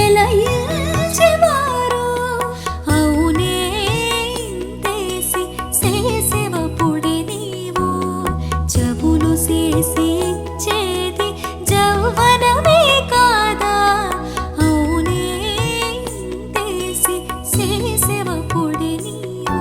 ఎలయించెవారు అవునే ఇంతేసి సేసేవపుడే నీవు జబులు చేసి చేది జౌవనమే కాదా అవునే ఇంతేసి సేసేవపుడే నీవు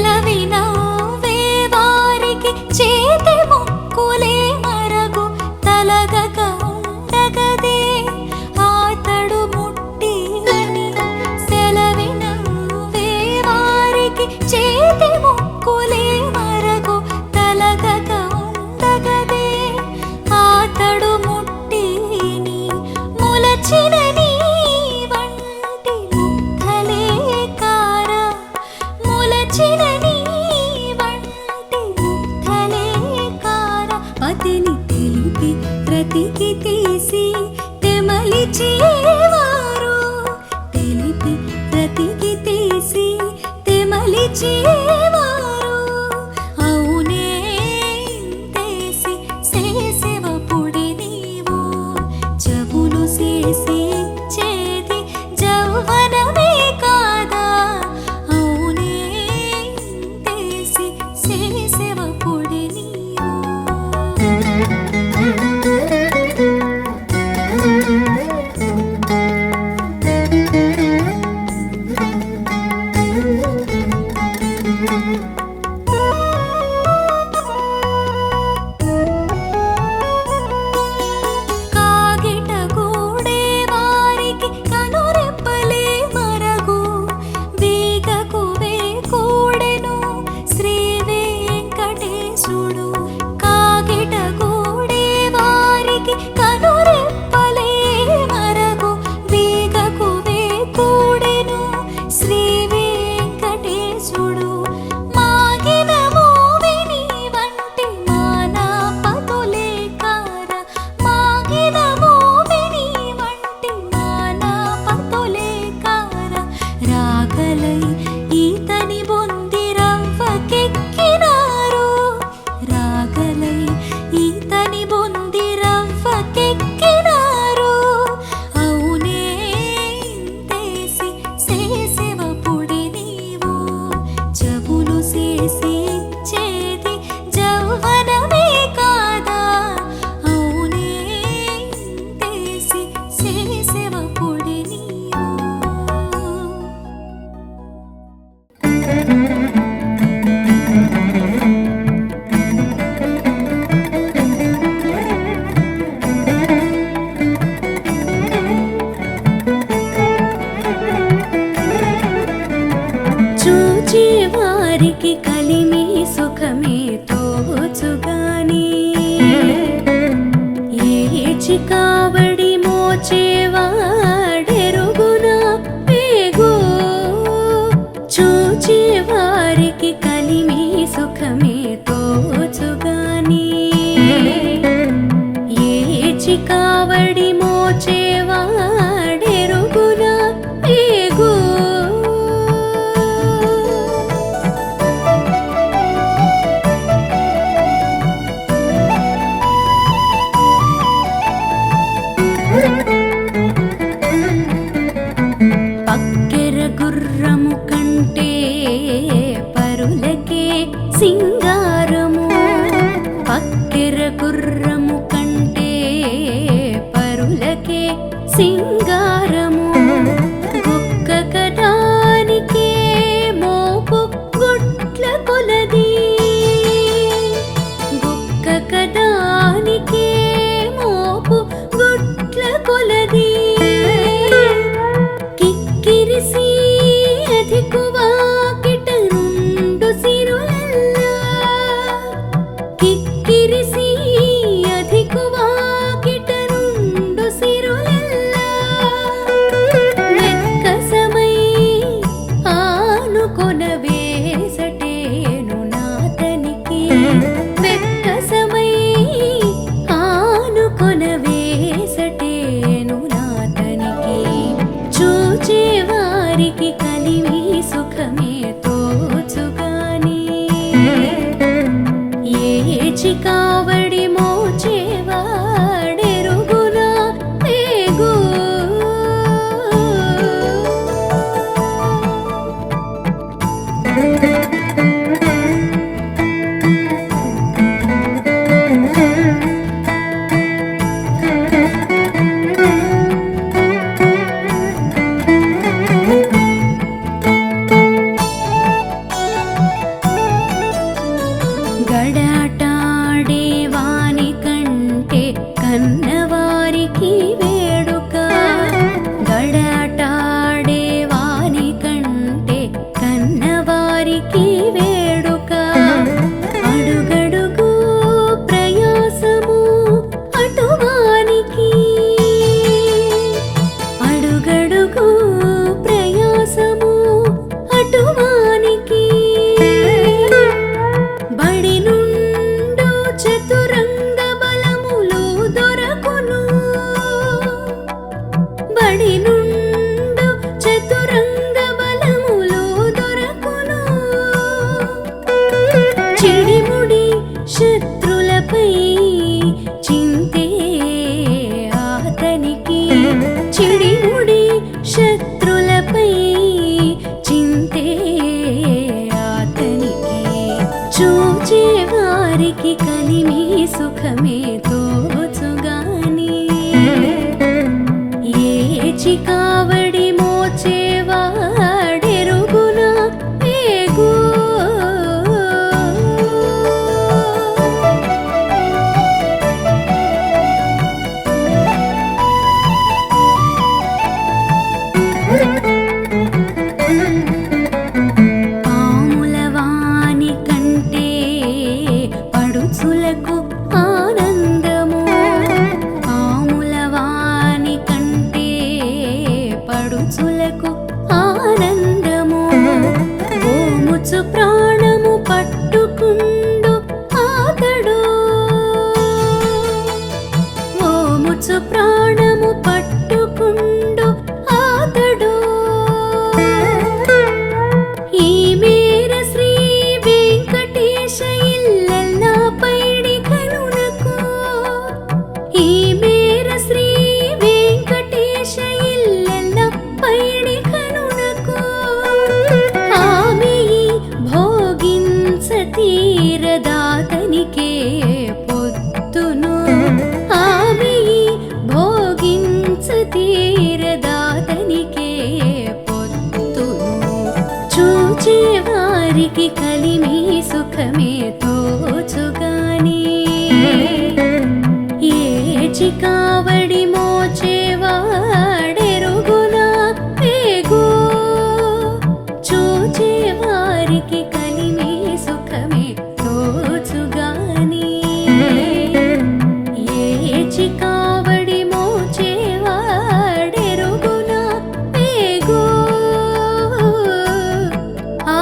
సెలవినవ్వే వారికి చేతి మొక్కులే మరగు తలగక ఉండగదే ఆతడు ముట్టి అని సెలవినవ్వే వారికి చేతి మొక్కులే మరగు తలగక ఉండగదే ఆతడు ముట్టిని ములచిన నీ వంటి ముక్కలే కార ములచిన నీ వంటి ముక్కలే కార పతిని తెలిపి రతికి తీసి తెమలిచేవారు తెలిపి రతికి తీసి తెమలిచేవారు అవునే ఇంతేసి సేసేవపుడే నీవు జబులు చేసి చేది జౌవనమే కాదా అవునే ఇంతేసి సేసేవపుడే నీవు కాగిట గూడే వారికి కనురెప్పలే మరగు వీగకు వేకూడెను శ్రీ వెంకటేశుడు కాగిట గూడే వారికి కనురెప్పలే మరగు వీగకు వేకూడెను శ్రీ వెంకటేశుడు మాగిన మోవిని వంటి మానాపతులే కార మాగిన మోవిని వంటి మానాపతులే కార రాగలై ఈతని బొంది రవ్వకెక్కినారు రాగలై ఈతని బొంది రవ్వకెక్కినారు అవునే ఇంతేసి సేసేవపుడే నీవు జబులు చేసి చేది జౌవనమే కాదా అవునే ఇంతేసి సేసేవపుడే నీవు చూచి వారికి కలిమి సుఖమే తోచుగాని ఏచి కావడి మోచేవాడెరుగునా పేగు చూచి వారికి కలిమి సుఖమే తోచుగాని ఏచి కావడి మోచేవాడెరుగునా పేగు పక్కెర గుర్రము కంటే పరులకే సింగారము పక్కెర గుర్రము కంటే పరులకే సింగారము గుక్కకడానికే మోపు గుట్ల కొలది గుక్కకడానికే మోపు గుట్ల కొలది కిక్కిరిసి అధికువా కిట నుండు సిరులల్లా సుఖమే తోచుగాని ఏచి కావడి మోచేవాడెరుగునా వేగు గడాటాడే వాని కంటే కన్నవారికి వేడుక గడాటాడే వాని కంటే కన్నవారికి వేడుక అడుగడుగు ప్రయాసము అటువానికి అడుగడుగు ప్రయాసము అటువానికి బడి నుండు చతురంగ బలములు దొరకును బడి నుండు చతురంగ బలములు దొరకును చిడిముడి శత్రులపై చింతే ఆతనికి చిడిముడి శత్రులపై చింతే ఆతనికి చూచే వారికి కలిమి సుఖమే తోచుగాని ఏచి కావడి మోచేవాడెరుగునా వేగు పాములవాని కంటే పడుచులకు ఆనందము పాములవాని కంటే పడుచులకు ఆనందము ఓముచు ప్రాణము పట్టుకుండు ఆతడు ఓముచు ప్రాణము పట్టుకుండు ఆతడు ఈ మేర శ్రీ వెంకటేశ ఇల్లెల్లా పైడి కనునకు ఈ మేర శ్రీ వెంకటేశ ఇల్లెల్లా పైడి కనునకు ఆమె భోగించ తీరదాతనికే పొద్దును ఆమె భోగించ తీరదాతనికే పొద్దును చూచే వారికి కలిమి సుఖమే తోచుగాని ఏచి కావడి మోచేవాడెరుగునా వేగు చూచే వారికి కలిమి సుఖమే తోచుగాని ఏచి కావడి మోచేవాడెరుగునా వేగు ఆ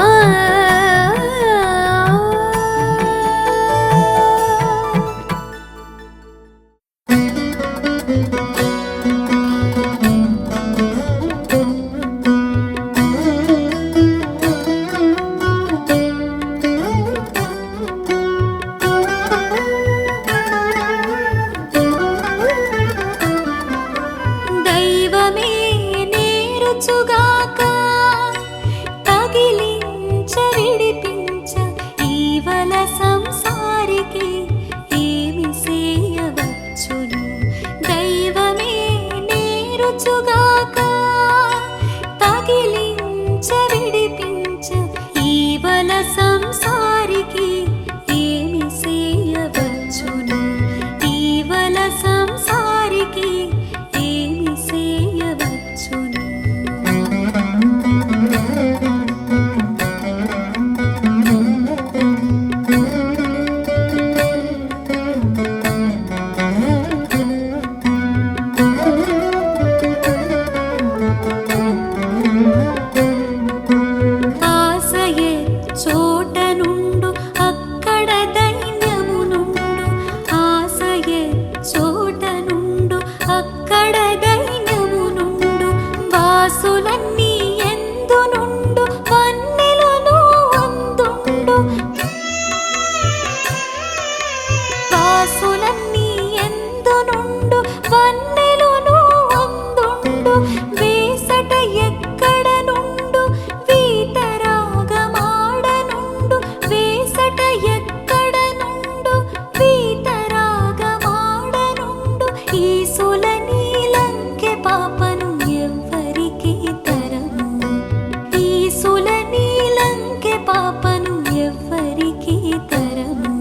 పాపను ఎవ్వరికి తరము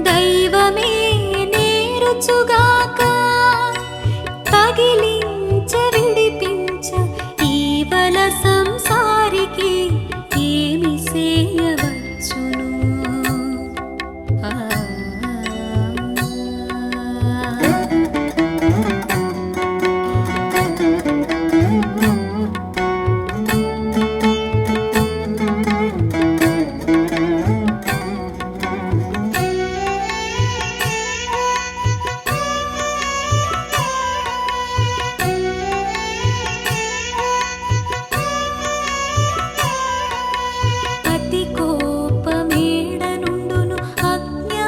దైవమే నేరుచుగాక తగిలించ విడిపించ ఈవల సంసారికి ఏమి చేయవచ్చును అతి కోపమేడనుండును అజ్ఞానమాడనుండు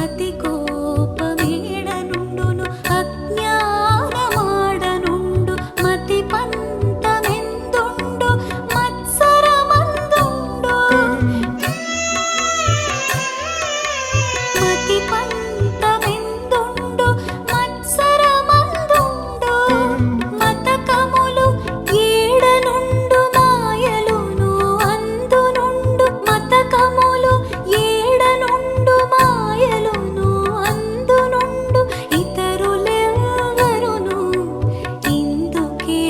అతి కోపమేడనుండును అజ్ఞానమాడనుండు మతి పంతమెందుండు మత్సరమందుండు మతి పంతమెందుండు మత్సరమందుండు మతకములు ఏడనుండు మాయలును అందునుండు మతకములు ఏడనుండు మాయలును అందునుండు ఇతరులెవ్వరును ఇందుకే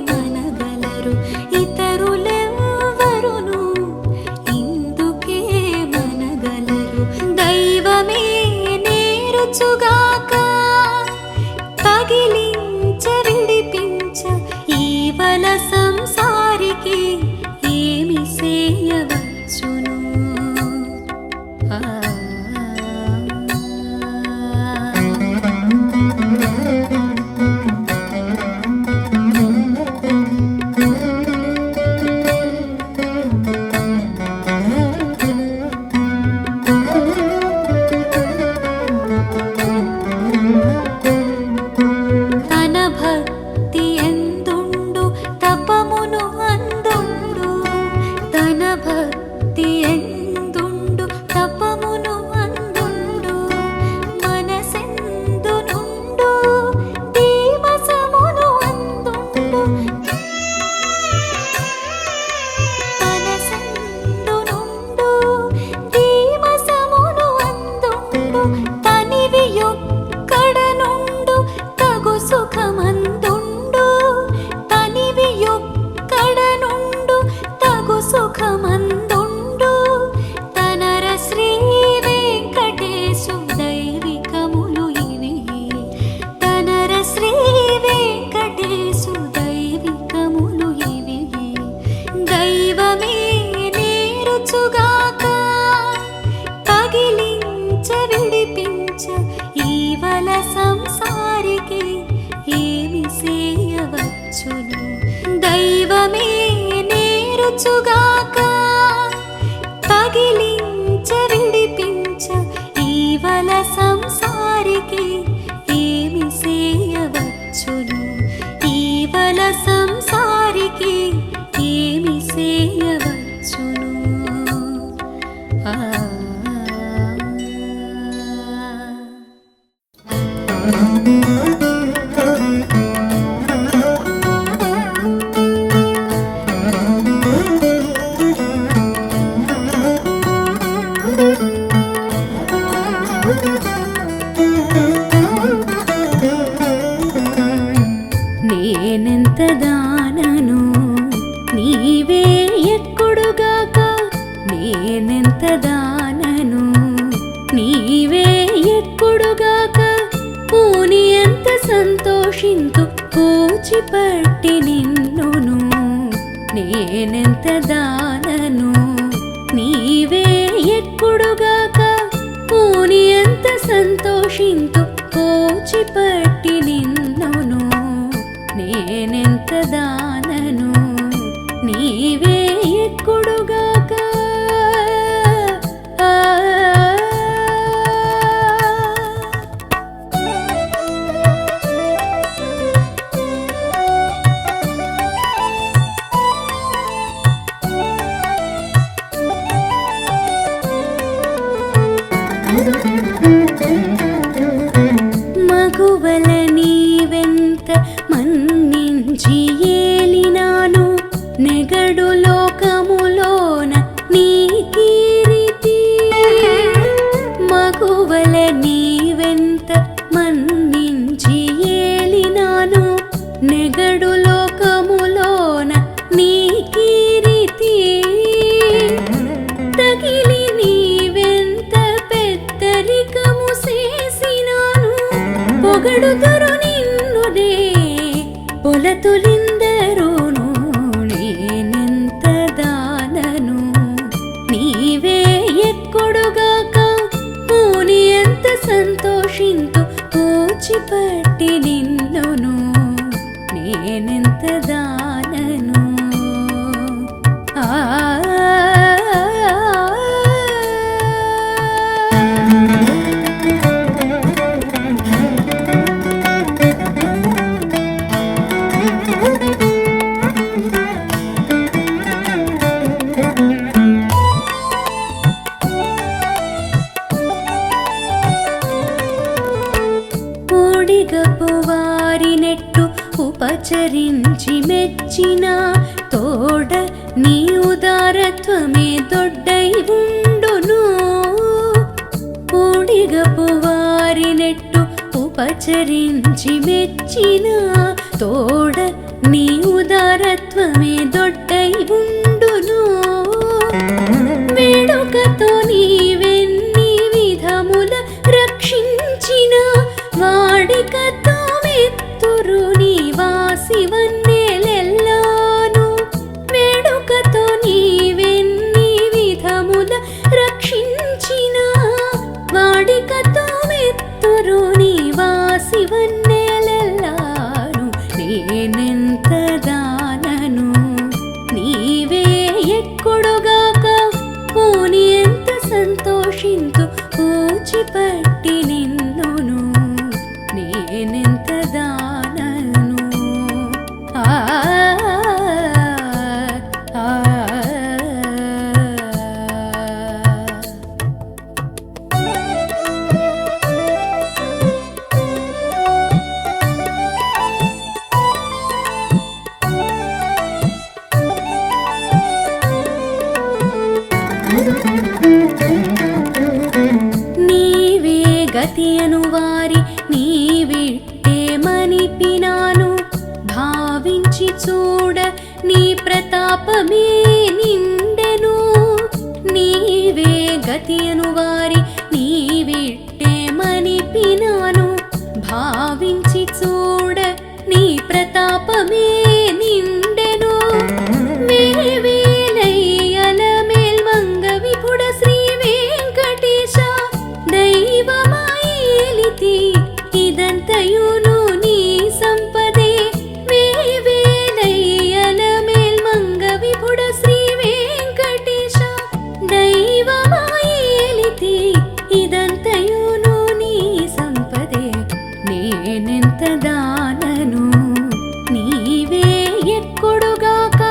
మనగలరు ఇతరులెవ్వరును ఇందుకే మనగలరు దైవమే నేరుచుగాక తగిలించ విడిపించ ఈవల సంసారికి ఏమి చేయవచ్చును తన భక్తి ఎందుండు తపమును అందుండు తన భక్తి ఎందుండు తపమును అందుండు మనసెందునుండు దీమసమును అందుండు మనసెందునుండు దీమసమును అందుండు తనివి యొక్కడనుండు తగు సుఖమందుండు తనివి యొక్కడనుండు తగు సుఖమందుండు తనర శ్రీ వెంకటేశు దైవికములు ఇవి తనర శ్రీ వెంకటేశు దైవికములు ఇవి దైవమే నేరుచుగాక తగిలించ విడిపించ ఈవల సంసారికి ఏమి చేయవచ్చును దైవమే నేరుచుగాక తగిలించ విడిపించ ఈవల సంసారికి ఏమి చేయవచ్చును ఈవల సంసారికి ఏమి చేయవచ్చును నేనెంత దానను నీవే ఎక్కుడుగాక నేనెంత దానను నీవే ఎక్కుడుగాక పూని ఎంత సంతోషింతు కూచిపట్టి నిన్నును నేనెంత దానను నీవే ఎక్కుడుగాక పూని ఎంత సంతోషింతు కూచిపట్టి నిన్నును నేనెంత దానను నీవే ఎక్కుడుగాక మగువల నీవెంత మన్నించి ఏలినాను నెగడులో మెచ్చిన తోడ నీ ఉదారత్వమే దొడ్డై ఉండును. ఊడిగపు వారినెట్టు ఉపచరించి మెచ్చిన తోడ నీ ఉదారత్వమే దొడ్డై ఉండును. వేడుకతో నీవెన్ని విధముల రక్షించిన వాడికతో మెత్తురు నీ వాసివన్నెలెల్లాను. వేడుకతో నీవెన్ని విధముల రక్షించిన వాడికతో మెత్తురు నీ వాసివన్నెలెల్లాను. నేనెంత దానను నీవే ఎక్కుడుగాక, పోని ఎంత సంతోషింతు పూచిపట్టి నిన్నును. నేనెంత దానను నీవే గతియను వారి నీవిట్టేమనిపినాను. భావించి చూడ నీ ప్రతాపమే నిండెను. నీవే గతియను వారి నీవిట్టేమనిపినాను. భావించి చూడ నీ ప్రతాపమే నిండెను. వేవేలయ్యల మేల్మంగ విపుడ శ్రీ వెంకటేశ దైవమాయేలితి ఇదంతయును నీ సంపదే. వేవేలయ్యల మేల్మంగ విపుడ శ్రీ వెంకటేశ దైవమాయేలితి ఇదంతయును నీ సంపదే. నేనెంత దానను నీవే ఎక్కుడుగాక,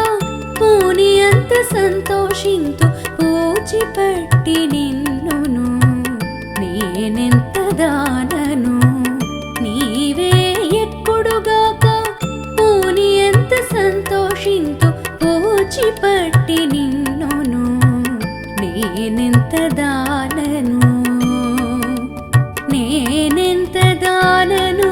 పోని అంత సంతోషింతు పూచిపట్టి నిన్నును. నేనెంత దానను నీవే ఎక్కుడుగాక, పోని ఎంత సంతోషింతు పూచిపట్టి నిన్నును. నేనెంత దానను నేనెంత దానను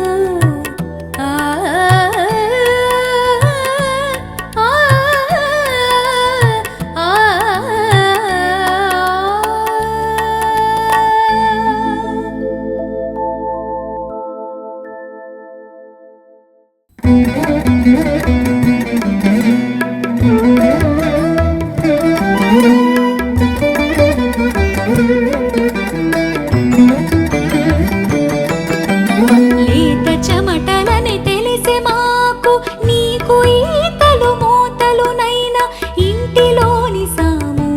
లేత చెమటలని తెలిసే మాకు నీకు ఈతలు మోతలునైనా ఇంటిలోని సాము.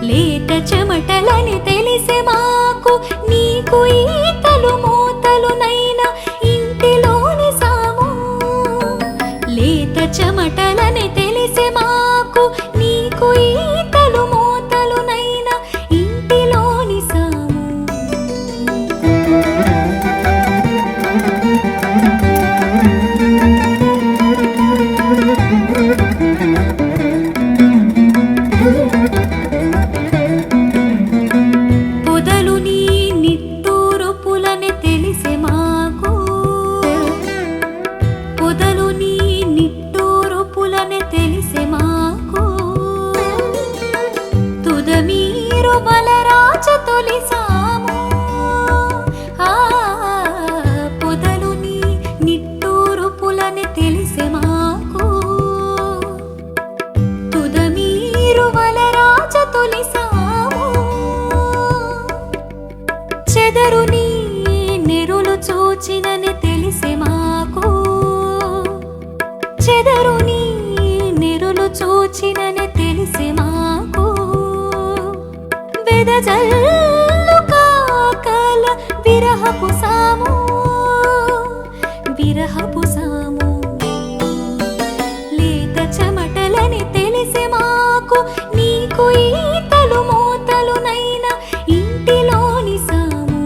లేత చెమటలని తెలిసే మాకు నీకు ఈతలు మోతలునైనా ఇంటిలోని సాము. లేత చెమటలని తెలిసే మాకు నీకు ఈతలు మోతలునైనా ఇంటిలోని సాము. పొదలు నీ నిట్టూరుపులని తెలిసే మాకు. పొదలు నీ నిట్టూరుపులని తెలిసే మాకు. తుదమీరు బలరాజ తొలిసాము. పొదలు నీ నిట్టూరుపులని తెలిసే మాకు. తుదమీరు బలరాజ తొలిసాము. చెదరు నీ నెరులు చూచినని తెలిసే మాకు. చెదరు నీ నెరులు చూచినని తెలిసే మాకు. వెదజల్లు కాకల విరహపు సాము. విరహపు సాము. లేత చెమటలని తెలిసే మాకు నీకు ఈతలు మోతలునైనా ఇంటిలోని సాము.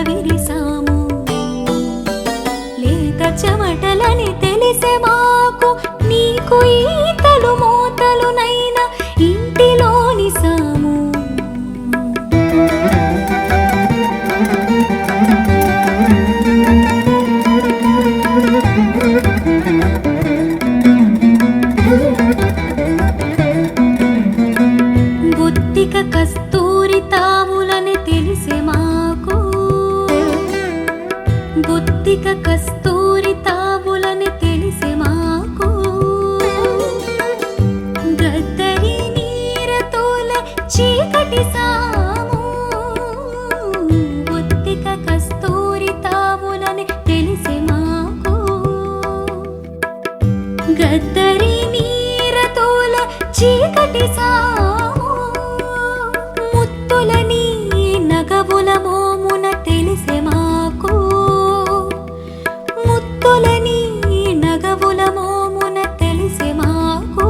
విరిసాము లేత చెమటలని తెలిసే మాకు నీకు ఈతలు మోతలునైనా ఇంటిలోని సాము బొత్తిక కస్తూరి తావులని తెలిసే మాకు బొత్తిక కస్తూరి తావులని తెలిసే మాకు గద్దరి నీరతోల చీకటి సాము బొత్తిక కస్తూరి తావులని తెలిసే మాకు గద్దరి నీరతోల చీకటి సాము ముత్తులని నగవుల మోమున తెలిసే మాకు ముత్తులని నగవుల మోమున తెలిసే మాకు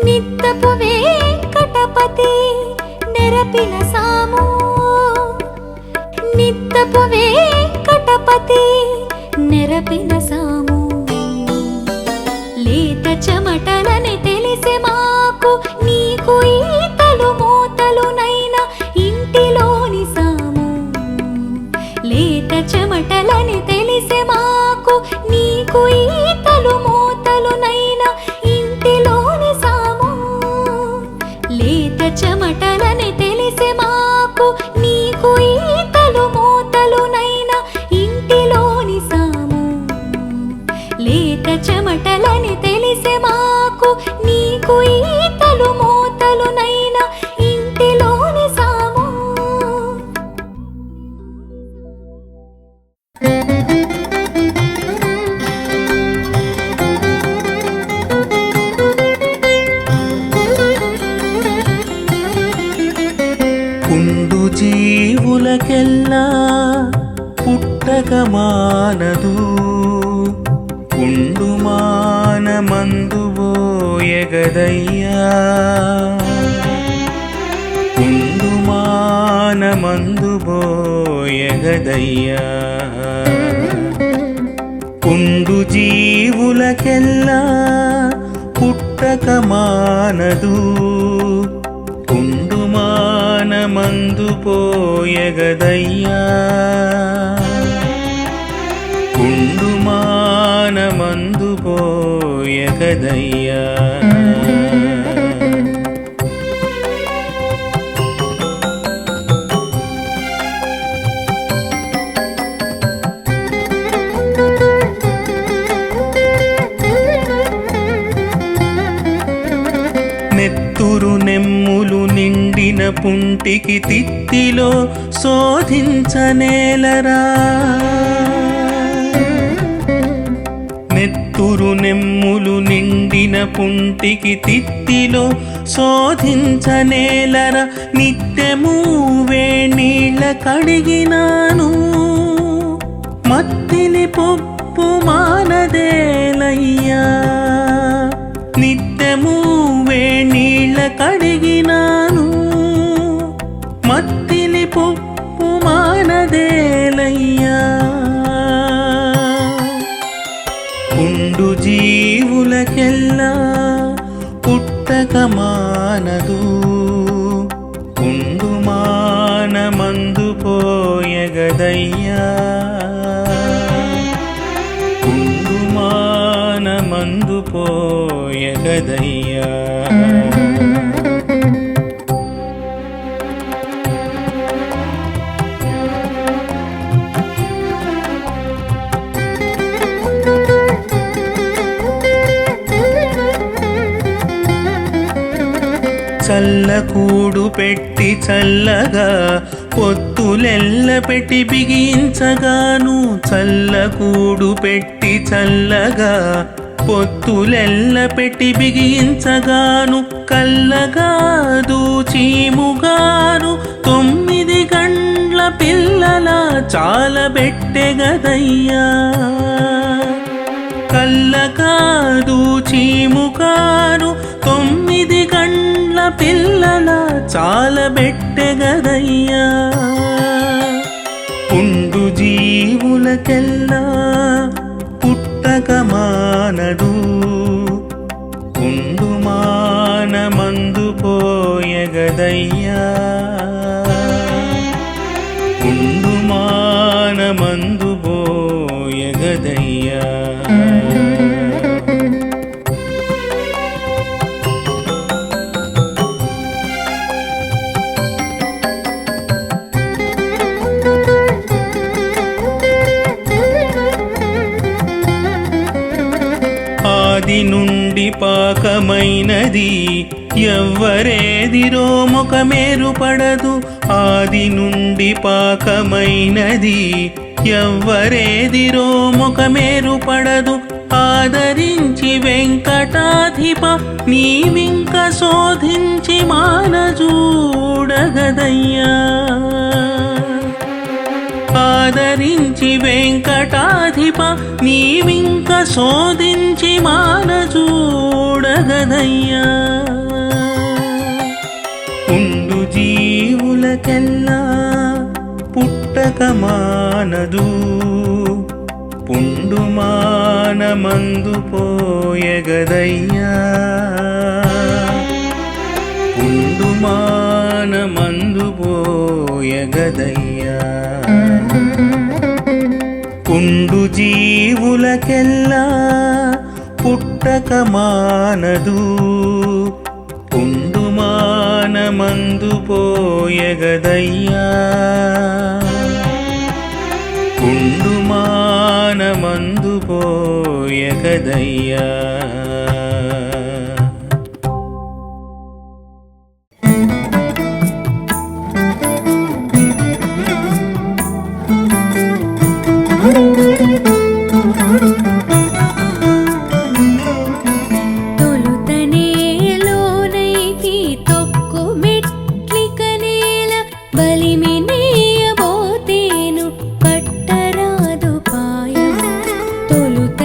నిత్తపు వెంకటపతి నెరపిన సాము నిత్తపు వెంకటపతి నెరపిన సాము లేత చెమటలని తెలిసే మాకు నీకు ఈతలు మోతలునైనా ఇంటిలోని సాము లేత చెమటలని తెలిసే మాకు నీకు ఈతలు మోతలునైనా ఇంటిలోని సాము లేత చెమటలని తెలిసే మాకు నీకు ఈతలు మోతలునైనా ఇంటిలోని సాము లేత చెమటలని తెలిసే మాకు నీకు ఈతలు మోతలునైనా ఇంటిలోని సాము పుండు జీవులకెల్లా పుట్టక మానదు పుండు మానమందుబోయెగదయ్యా పుండు మానమందుబోయెగదయ్యా పుండు జీవులకెల్లా పుట్టక మానదు పుండు మానమందుపోయెగదయ్యా పుండు మానమందుపోయెగదయ్యా నెత్తురు నెమ్ములు నిండిన పుంటికి తిత్తిలో శోధించనేలరా నెత్తురు నెమ్ములు నిండిన పుంటికి తిత్తిలో శోధించనేలరా నిత్యము వేణీళ్ళ కడిగినాను మత్తిని పొప్పు మానదేలయ్యా నిత్యము వేణీళ్ళ కడిగినాను మత్తిని పొప్పు మానదేలయ్యా పుండు జీవులకెల్లా పుట్టక మానదు పుండు మానమందుపోయెగదయ్యా పుండు మానమందుపోయెగదయ్యా చల్లకూడు పెట్టి చల్లగా పొత్తులెల్ల పెట్టి బిగించగాను చల్లకూడు పెట్టి చల్లగా పొత్తులెల్ల పెట్టి బిగించగాను కల్లగా దూచీముగాను 9 గండ్ల పిల్లల చాలబెట్టెగదయ్యా కల్లగా దూచీముగాను 9 గండ్ల పిల్లల చాలబెట్టెగదయ్యా జీవులకెల్లా పుట్టక మానదు ఉండు మానమందు పోయగదయ్యా ఉండు మానమందు పోయగదయ్యా ఆది నుండి పాకమైనది ఎవ్వరేదిరో ముఖమేరుపడదు ఆది నుండి పాకమైనది ఎవ్వరేదిరో ముఖమేరుపడదు ఆదరించి వెంకటాధిప నీవింక శోధించి మానజూడగదయ్యా ఆదరించి వెంకటాధిప నీవింక శోధించి మానజూడగదయ్యా ఉండు జీవులకెల్లా పుట్టక మానదు పుండు మానమందు పోయగదయ్యా పుండు మానమందు పోయగదయ్యా పుండు జీవులకెల్లా పుట్టక మానదు పుండు మానమందు పోయగదయ్యా పుండు మానమందు పోయగదయ్యా తొలుతనేలోనైతి తొక్కు మెట్లిక నేల బలిమినేయబోతేను పట్టరాదు పాయం తొలుతనేలోనైతి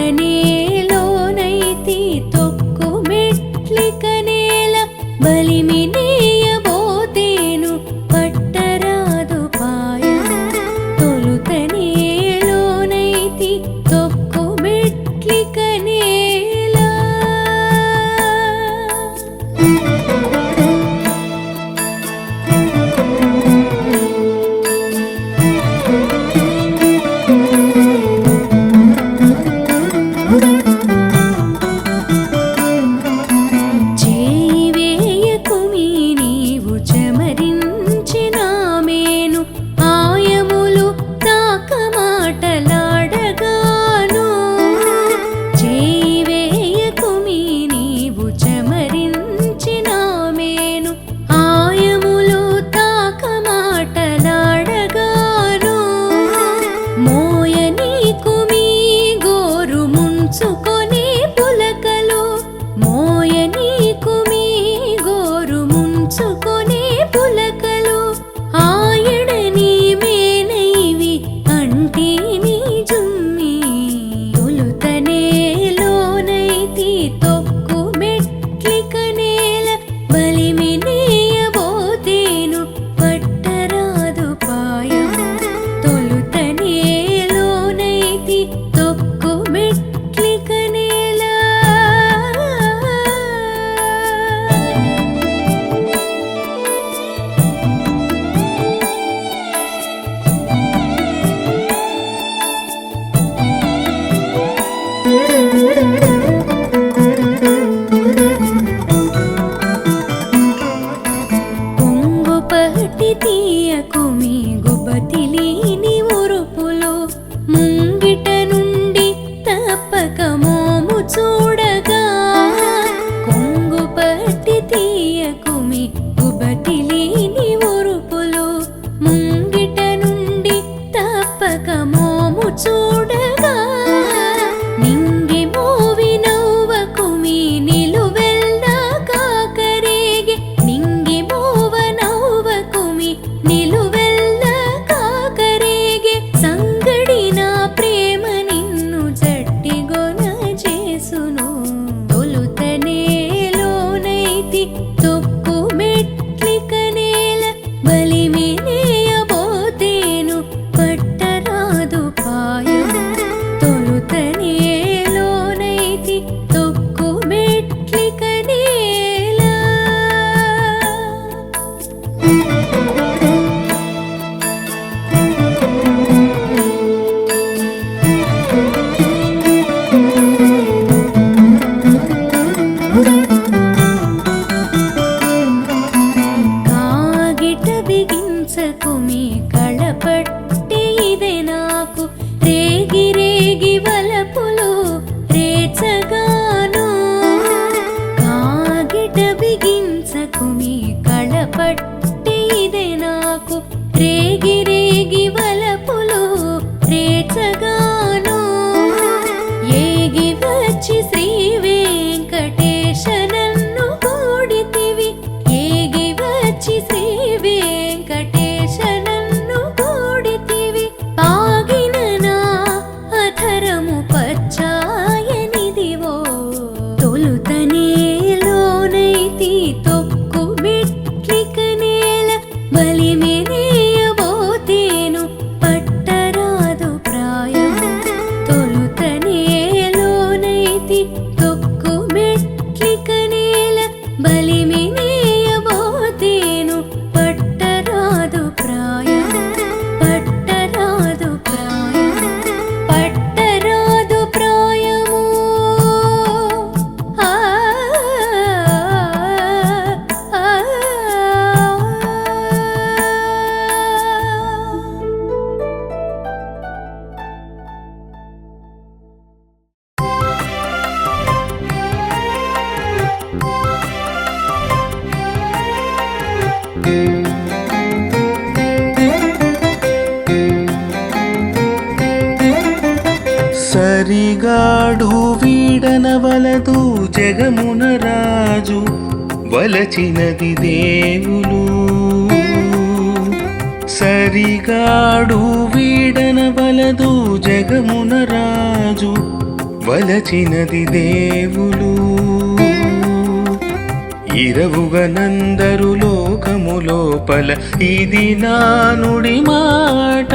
సరిగాడు వీడనవలదు జగమున రాజు వలచినది దేవులు. సరిగాడు వీడనవలదు జగమున రాజు వలచినది దేవులు. ఇరవుగనందరు లోకము లోపల ఇది నా నుడి మాట.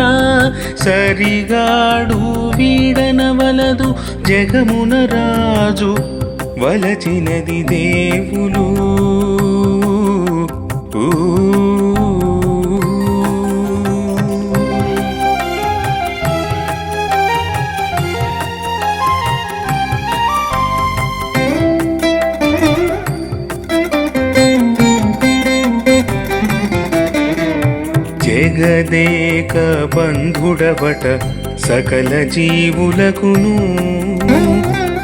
సరిగాడు వీడనవలదు జగమున రాజు వలచినది దేవులు. జగదేక బంధుడవట సకల జీవులకును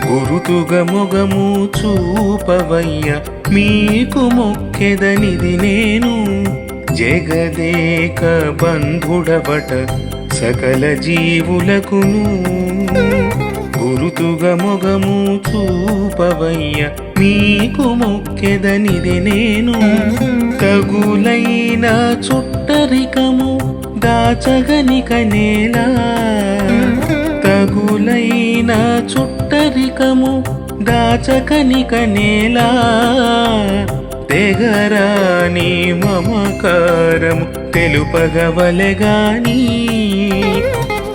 గురుతుగా మొగము చూపవయ్య మీకు మొక్కెదనిది నేను. జగదేక బంధుడవట సకల జీవులకును గురుతుగా మొగము చూపవయ్య మీకు మొక్కెదనిది నేను. తగులైన చుట్టరికము దాచగనిక నేల. తగులైన చుట్టరికము దాచకనిక నేల. తెగరాని మమకారము తెలుపగవలెగాని.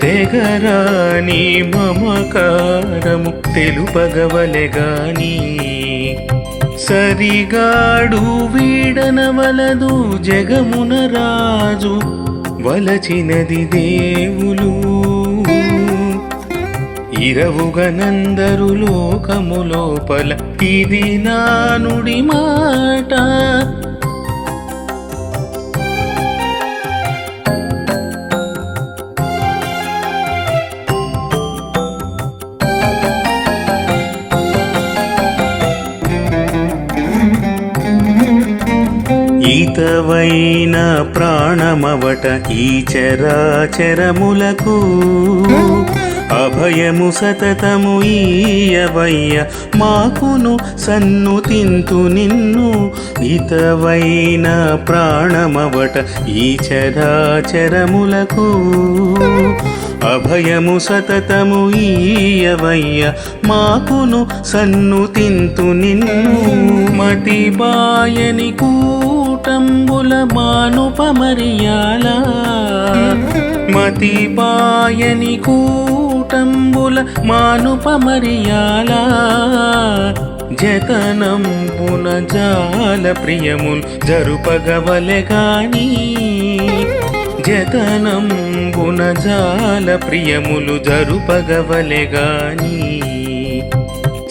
తెగరాని మమకారము తెలుపగవలెగాని. సరిగాడు వీడనవలదు జగమున రాజు వలచినది దేవులు. ఇరవుగనందరు లోకము లోపల ఇది నా నుడి మాట. ఈతవైన ప్రాణమవట ఈ చరాచరములకు అభయము సతతము ఈయవయ్య మాకును సన్నుతింతు నిన్ను. ఈతవైన ప్రాణమవట ఈ చరాచరములకు అభయము సతతము ఈయవయ్య మాకును సన్నుతింతు నిన్ను. మతిబాయని కూటంబుల మానుపమరియాల. మతిబాయని కూటంబుల మానుపమరియాల. జతనంబున జాల ప్రియముల్ జరుపగవలెగాని. జతనంబున జాల ప్రియములు జరుపగవలెగాని.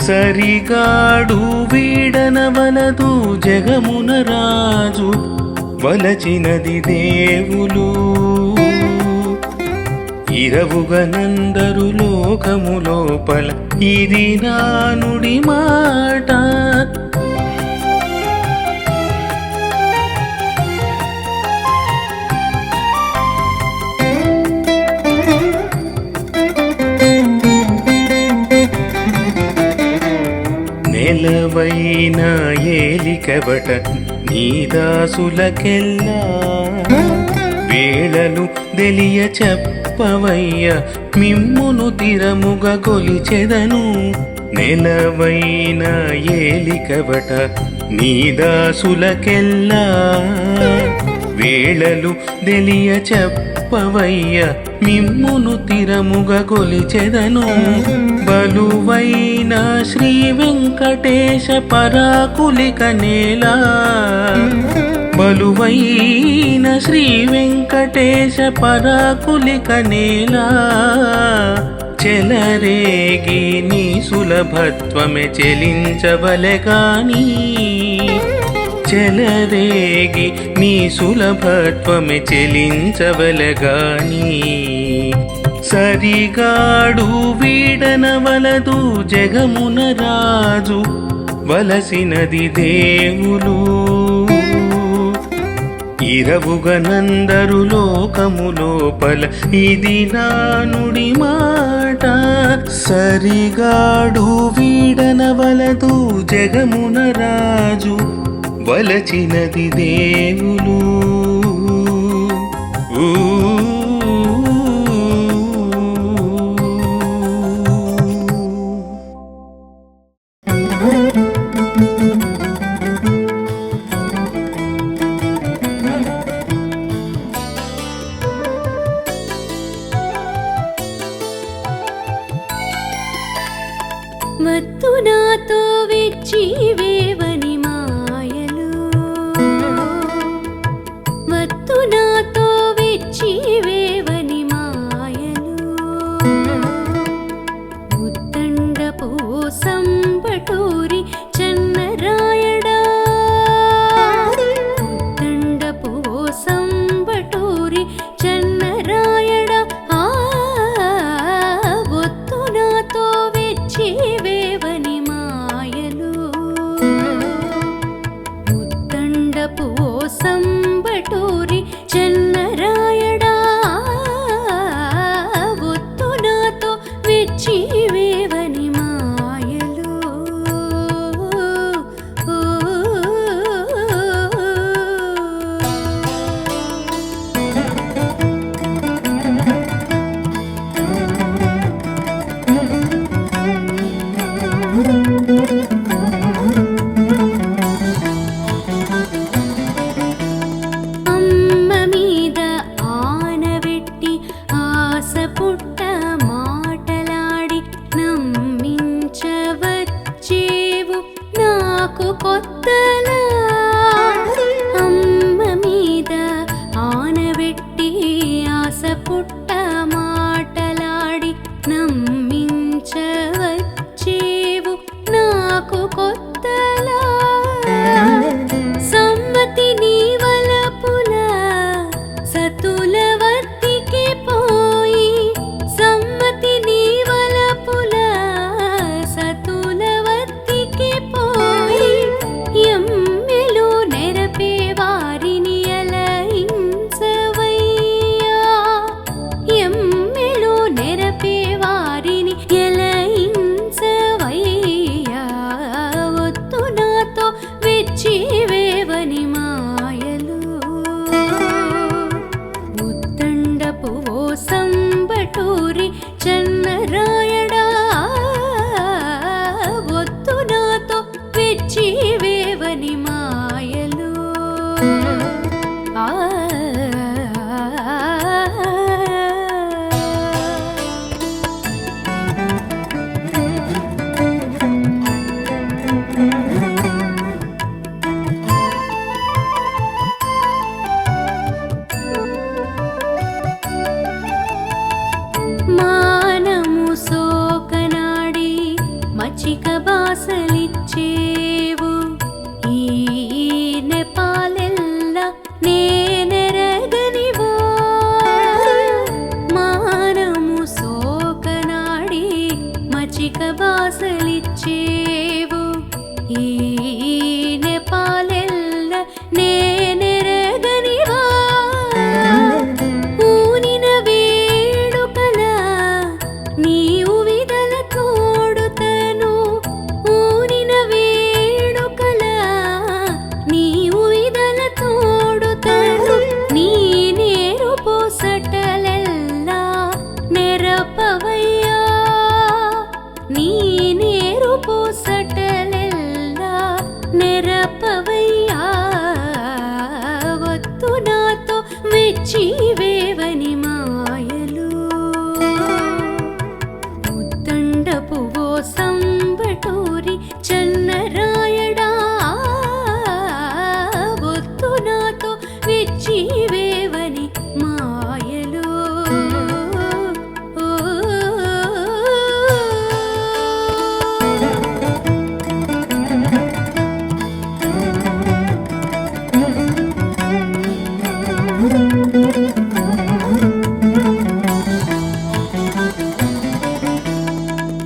సరిగాడు వీడనవలదు జగమున రాజు వలచినది దేవులు. ఇరవుగనందరు లోకము లోపల ఇది నా నుడి మాట. నెలవైన ఏలికవట నీదాసులకెల్లా వేళలు తెలియ చెప్పవయ్య మిమ్మును తిరముగా గొలిచెదను. నెలవైన ఏలికవట నీదాసులకెల్లా వేళలు తెలియ చెప్పవయ్య మిమ్మును తిరముగా గొలిచెదను. బలువైన శ్రీ వెంకటేశ పరాకులిక నేల. బలువైన శ్రీ వెంకటేశ పరాకులిక నేల. చెలరేగి నీ సులభత్వమే చెలించవలెగాని. చెలరేగి నీ సులభత్వమే చెలించవలెగాని. సరిగాడు వీడనవలదు జగమున రాజు వలసినది దేవులు. ఇరవుగనందరు లోకము లోపల ఇది నా నుడి మాట. సరిగాడు వీడనవలదు జగమున రాజు, వలచినది దేవులు. వద్దు నాతో వెచ్చి వేవని మాయలు, వద్దు నాతో వెచ్చి వేవని మాయలు. ఉద్దండపు సంబటూరి చెన్నరాయడా, ఉద్దండపు సంబటూరి చెన్నరాయడా. వద్దు నాతో వెచ్చి వేవని మాయలు, ఉద్దండపు సంబటూరి చెన్నరాయడా. వద్దు నాతో వెచ్చి వేవని మాయలు. అమ్మ మీద ఆనబెట్టి ఆశ పుట్ట మాటలాడి నమ్మించవచ్చేవు నాకు కొత్తలా. అమ్మ మీద ఆనబెట్టి ఆశ పుట్ట మాటలాడి నమ్మించవచ్చేవు నాకు కొత్తలా. సమ్మతి నీ వలపుల సతుల వర్తికి పోయి, సమ్మతి నీ వలపుల సతుల వర్తికి పోయి. ఎమ్మెలు నెరపే వారిని ఎలయించవయ్యా, ఎమ్మెలు నెరపే వారిని ఎలయించవయ్యా. వద్దు నాతో వెచ్చి వేవని మాయలు, ఉద్దండపు సంబటూరి చెన్నరాయడా. వద్దు నాతో వెచ్చి వేవని మాయలు. మానము సోకనాడి మచ్చిక బాసలిచ్చేవు, ఈ నెపాలెల్ల నేనెరగనివో. మానము సోకనాడి మచ్చిక బాసలిచ్చేవు, ఈ నెపాలెల్ల నేనెరగనివో. ఊనిన వేడుకల నీవు విదల తోడుతను, ఊనిన వేడుకల నీవు విదల తోడుతను. నీ నేరు పోసటలెల్లా నెరపవయ్యా, నీ నేరు పోసటలెల్లా నెరపవయ్యా. వద్దు నాతో వెచ్చి వేవని మాయలు, ఉద్దండపు సంబటూరి చెన్నరాయడా. వద్దు నాతో వెచ్చి వేవని మాయలు.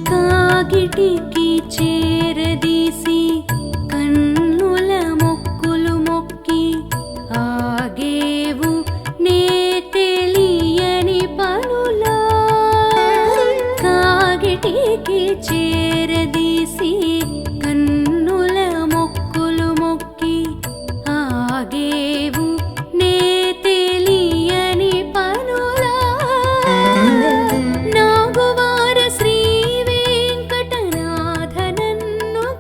కాగిటికి చేరదీసి కన్నుల మొక్కులు మొక్కి ఆగే కాలికి చేరదీసి కన్నుల మొక్కులు మొక్కి ఆగేవు నే తెలియని పనులా నాగువార శ్రీ వెంకటనాథనన్ను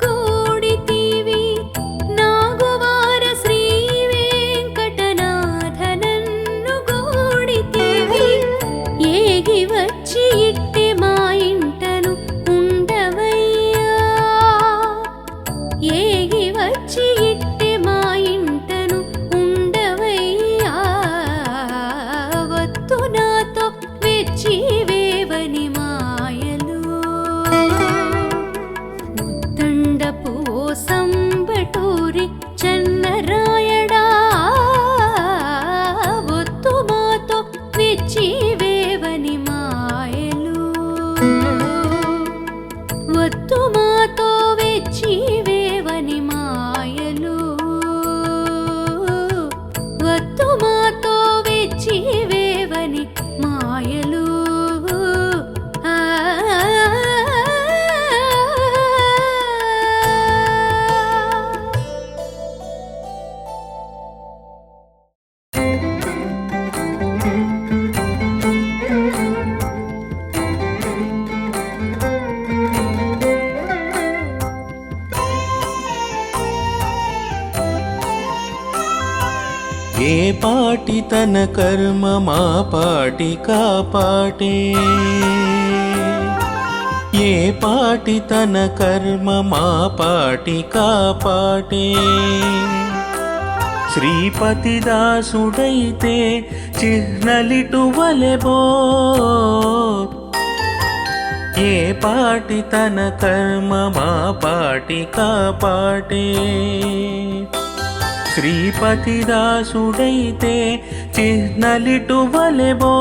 గూడితివి నాగువార శ్రీ వెంకటనాథనన్ను గూడితివి ఏగి వచ్చి ఇట్టే మా ఇంటను ఉండవయ్యా ఏగి వచ్చి ఇట్టే మా ఇంటను ఉండవయ్యా వత్తు నాతో వెచ్చి వేవని మాయలు ముత్తండపు సంబటూరి చెన్నరాయడా వత్తు మాతో వెచ్చి వేవని మాయలు వత్తు మాతో వెచ్చి వేవని మాయలు వత్తు మాతో వెచ్చి వేవని మాయలు ఆ ఏ పాటి తన కర్మ మా పాటి కాపాటే ఏ పాటి తన కర్మ మా పాటి కాపాటే శ్రీపతిదాసుడైతే చిహ్నలిటువలెబో ఏ పాటి తన కర్మ మా పాటి కాపాటే శ్రీపతిదాసుడైతే చిహ్నలిటువలెబో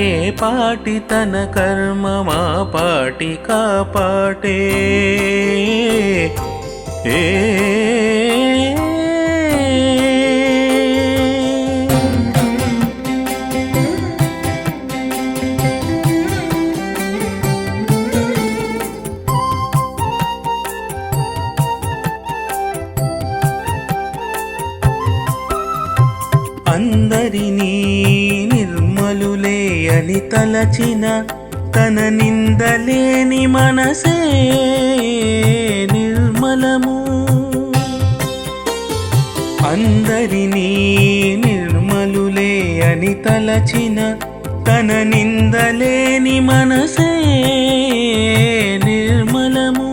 ఏ పాటి తన కర్మ మా పాటి కాపాటే ఏ అందరినీ నిర్మలులే అని తలచిన తన నిందలేని మనసే నిర్మలము అందరినీ నిర్మలులే అని తలచిన తన నిందలేని మనసే నిర్మలము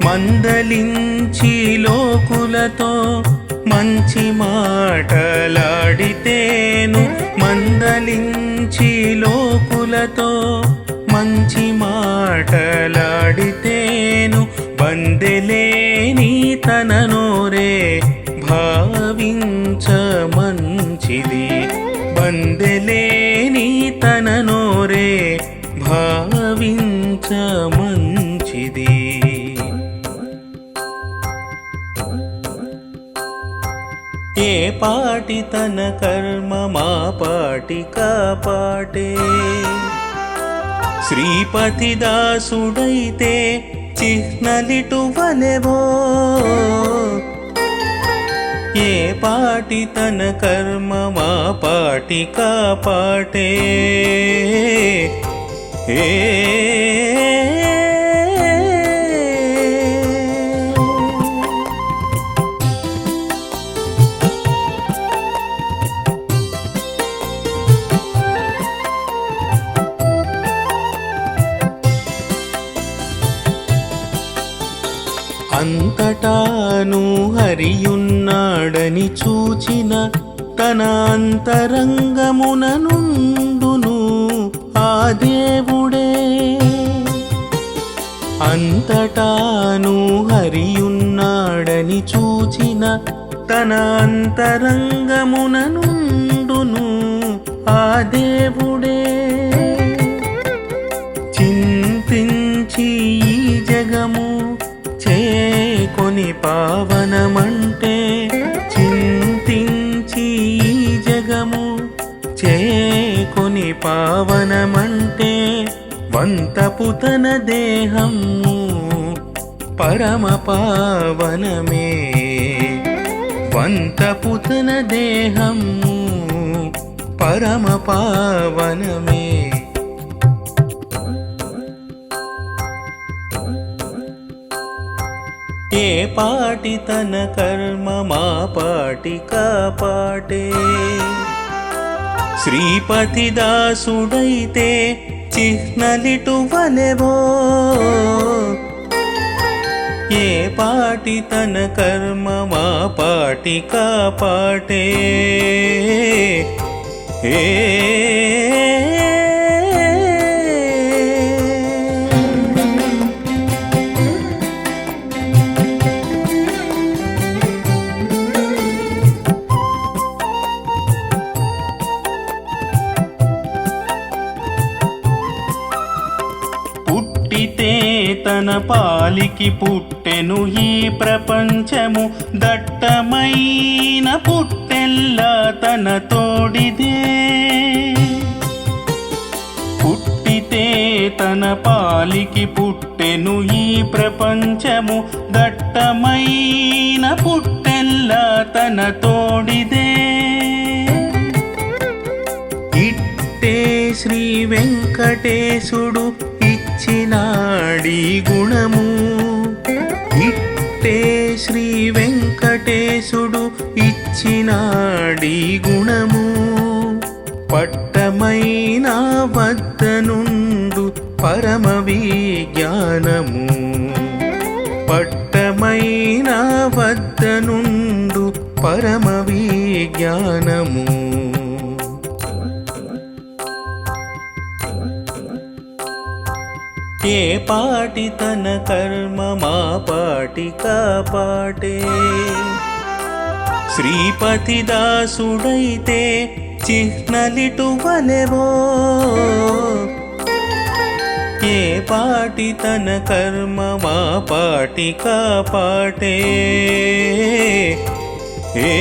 మందలించి లోకులతో మంచి మాటలాడితేను మందలించి లోకులతో మంచి మాటలాడితేను బందెలేని తన నోరే భావించ మంచిది బందెలేని తన నోరే భావించ మంచిది ఏ పాటి తన కర్మ మా పాటి కాపాటే శ్రీపతిదాసుడైతే చిహ్నలిటువలెబో ఏ పాటి తన కర్మ మా పాటి కాపాటే ఏ అంతటాను హరియున్నాడని చూచిన తన అంతరంగమున నుండును ఆ దేవుడే అంతటాను హరియున్నాడని చూచిన తన అంతరంగమున నుండును ఆ దేవుడే చింతించి ఈ జగము చేకొని పావనమంటే చింతించి ఈ జగము చేకొని పావనమంటే వంతపు తన దేహము పరమ పావనమే వంతపు తన దేహము పరమ పావనమే ఏ పాటి తన కర్మ మా పాటి కాపాటే శ్రీపతి దాసుడైతే చిహ్నలిటు వలెవో ఏ పాటి తన కర్మ మా పాటి కాపాటే ఏ పుట్టితే తన పాలికి పుట్టెను ఈ ప్రపంచము దట్టమైన పుట్టెల్లా తన తోడిదే పుట్టితే తన పాలికి పుట్టెను ఈ ప్రపంచము దట్టమైన పుట్టెల్లా తన తోడిదే ఇట్టే శ్రీ వెంకటేశుడు ఇచ్చినాడి గుణము ఇట్టే శ్రీ వెంకటేశుడు ఇచ్చినాడి గుణము పట్టమైన వద్దనుండు పరమ విజ్ఞానము పట్టమైన వద్దనుండు పరమ విజ్ఞానము ఏ పాటి తన కర్మ మా పాటి కాపాటే శ్రీపతి దాసుడైతే చిహ్నలిటు వలెవో ఏ పాటి తన కర్మ మా పాటి కాపాటే ఏ